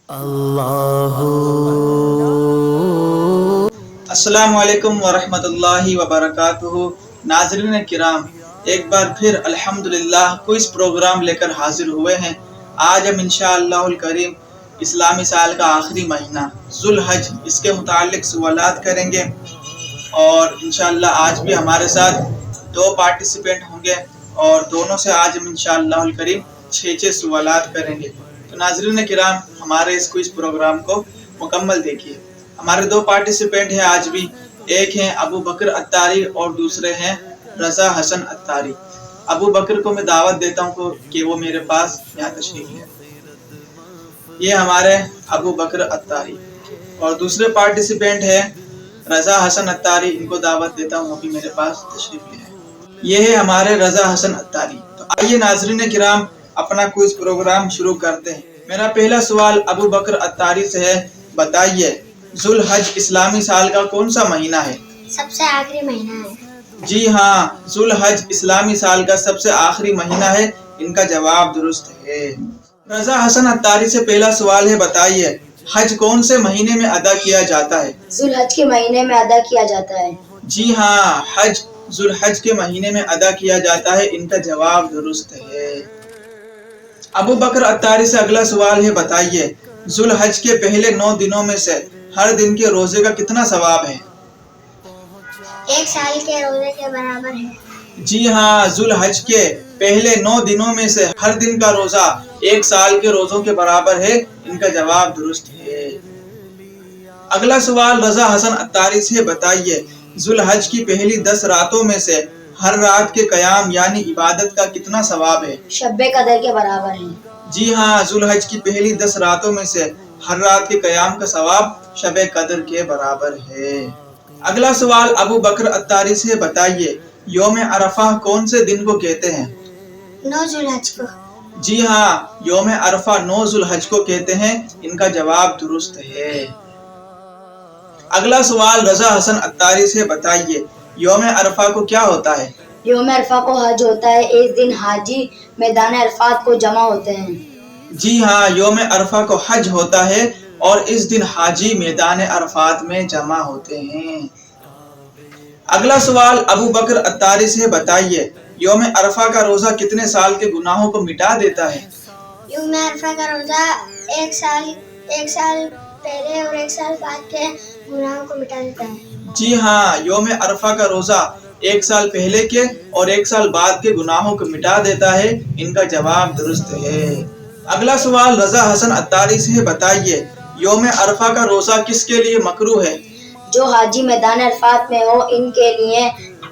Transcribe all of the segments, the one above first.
اللہ السلام علیکم ورحمۃ اللہ وبرکاتہ۔ ناظرین کرام، ایک بار پھر الحمدللہ کوئز پروگرام لے کر حاضر ہوئے ہیں۔ آج ہم انشاءاللہ الکریم اسلامی سال کا آخری مہینہ ذو الحج، اس کے متعلق سوالات کریں گے، اور انشاءاللہ آج بھی ہمارے ساتھ 2 پارٹیسپینٹ ہوں گے، اور دونوں سے آج ہم انشاءاللہ الکریم 6 سوالات کریں گے۔ تو ناظرین کرام، ہمارے اس کوئز پروگرام کو مکمل دیکھیے۔ ہمارے 2 پارٹیسپینٹ ہیں آج بھی، ایک ہیں ابو بکر اتاری اور دوسرے ہیں رضا حسن اتاری۔ ابو بکر کو میں دعوت دیتا ہوں کہ وہ میرے پاس یہاں تشریف لیں۔ یہ ہمارے ابو بکر اتاری، اور دوسرے پارٹیسپینٹ ہے رضا حسن اتاری، ان کو دعوت دیتا ہوں وہ بھی میرے پاس تشریف لیں۔ یہ ہے ہمارے رضا حسن اتاری۔ تو آئیے ناظرین کرام اپنا کوئز پروگرام شروع کرتے ہیں۔ میرا پہلا سوال ابو بکر اتاری سے ہے، بتائیے ذو الحج اسلامی سال کا کون سا مہینہ ہے؟ سب سے آخری مہینہ ہے۔ جی ہاں، ذو الحج اسلامی سال کا سب سے آخری مہینہ ہے، ان کا جواب درست ہے۔ رضا حسن اتاری سے پہلا سوال ہے، بتائیے حج کون سے مہینے میں ادا کیا جاتا ہے؟ ذو الحج کے مہینے میں ادا کیا جاتا ہے۔ جی ہاں، حج ذو الحج کے مہینے میں ادا کیا جاتا ہے، ان کا جواب درست ہے۔ ابو بکر اتاری سے اگلا سوال ہے، بتائیے ذو الحج کے پہلے 9 دنوں میں سے ہر دن کے روزے کا کتنا ثواب ہے؟ 1 سال کے روزے کے برابر ہے۔ جی ہاں، ذو الحج کے پہلے 9 دنوں میں سے ہر دن کا روزہ 1 سال کے روزوں کے برابر ہے، ان کا جواب درست ہے۔ اگلا سوال رضا حسن اتاری سے، بتائیے ذو الحج کی پہلی 10 راتوں میں سے ہر رات کے قیام یعنی عبادت کا کتنا ثواب ہے؟ شب قدر کے برابر ہے۔ جی ہاں، ذو الحج کی پہلی 10 راتوں میں سے ہر رات کے قیام کا ثواب شب قدر کے برابر ہے۔ اگلا سوال ابو بکر اتاری سے، بتائیے یوم عرفہ کون سے دن کو کہتے ہیں؟ 9 ذو الحج کو۔ جی ہاں، یوم عرفہ 9 ذو الحج کو کہتے ہیں، ان کا جواب درست ہے۔ اگلا سوال رضا حسن اتاری سے، بتائیے یوم عرفہ کو کیا ہوتا ہے؟ یوم عرفہ کو حج ہوتا ہے، اس دن حاجی میدان عرفات کو جمع ہوتے ہیں۔ جی ہاں، یوم عرفہ کو حج ہوتا ہے اور اس دن حاجی میدان عرفات میں جمع ہوتے ہیں۔ اگلا سوال ابو بکر اتاری سے، بتائیے یوم عرفہ کا روزہ کتنے سال کے گناہوں کو مٹا دیتا ہے؟ یوم عرفہ کا روزہ 1 سال پہلے اور 1 سال بعد کے گناہوں کو مٹا دیتا ہے۔ جی ہاں، یوم عرفہ کا روزہ 1 سال پہلے کے اور 1 سال بعد کے گناہوں کو مٹا دیتا ہے، ان کا جواب درست ہے۔ اگلا سوال رضا حسن اتاری سے، بتائیے یوم عرفہ کا روزہ کس کے لیے مکروہ ہے؟ جو حاجی میدان عرفات میں ہو ان کے لیے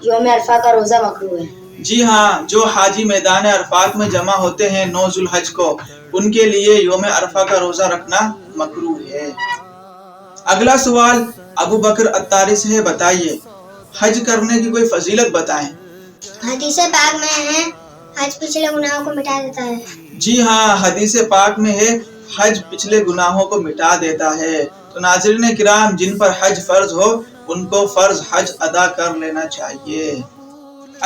یوم عرفہ کا روزہ مکروہ ہے۔ جی ہاں، جو حاجی میدان عرفات میں جمع ہوتے ہیں 9 ذو الحج کو، ان کے لیے یوم عرفہ کا روزہ رکھنا مکروہ ہے۔ اگلا سوال ابو بکر اتاری سے، بتائیے حج کرنے کی کوئی فضیلت بتائیں۔ حدیث پاک میں ہے حج پچھلے گناہوں کو مٹا دیتا ہے۔ جی ہاں، حدیث پاک میں ہے حج پچھلے گناہوں کو مٹا دیتا ہے۔ تو ناظرین کرام، جن پر حج فرض ہو ان کو فرض حج ادا کر لینا چاہیے۔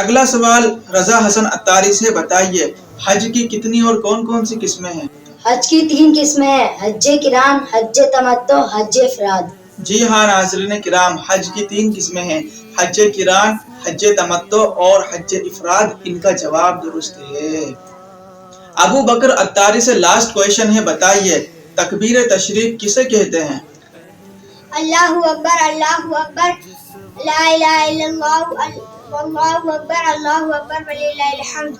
اگلا سوال رضا حسن اتاری سے، بتائیے حج کی کتنی اور کون کون سی قسمیں ہیں؟ حج کی 3 قسمیں ہیں، حج قران، حج تمتع، حج افراد۔ جی ہاں ناظرین کرام، حج کی 3 قسمیں ہیں، حج قران، حج تمتع اور حج افراد، ان کا جواب درست ہے۔ ابو بکر اتاری سے لاسٹ کویشچن ہے، بتائیے تکبیر تشریق کسے کہتے ہیں؟ اللہ اکبر، اللہ اکبر، لا الہ الا اللہ، واللہ اکبر، اللہ اکبر، وللہ الحمد۔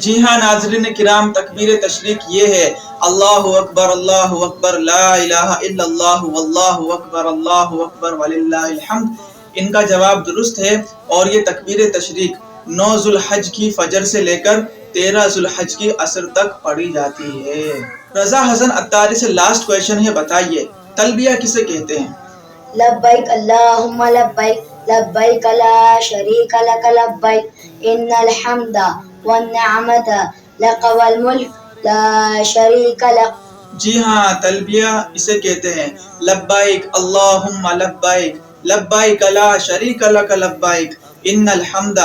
جی ہاں ناظرین کرام، تکبیر تشریق یہ ہے اللہ اکبر، لا الہ الا اللہ، واللہ اکبر، وللہ الحمد۔ ان کا جواب درست ہے، اور یہ تکبیر تشریق 9 ذو الحج کی فجر سے لے کر 13 ذو الحج کی عصر تک پڑھی جاتی ہے۔ رضا حسن اتاری سے لاسٹ کویشچن ہے، بتائیے تلبیہ کسے کہتے ہیں؟ لبیک اللہم لبیک، لبیک لا شریک لک لبیک، ان الحمد والنعمت لک والملک لا شریک لک۔ جی ہاں، تلبیہ اسے کہتے ہیں، لبیک اللہم لبیک، لبیک لا شریک لک لبیک، ان الحمد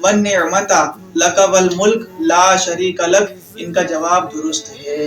والنعمت لک والملک لا شریک لک، ان کا جواب درست ہے۔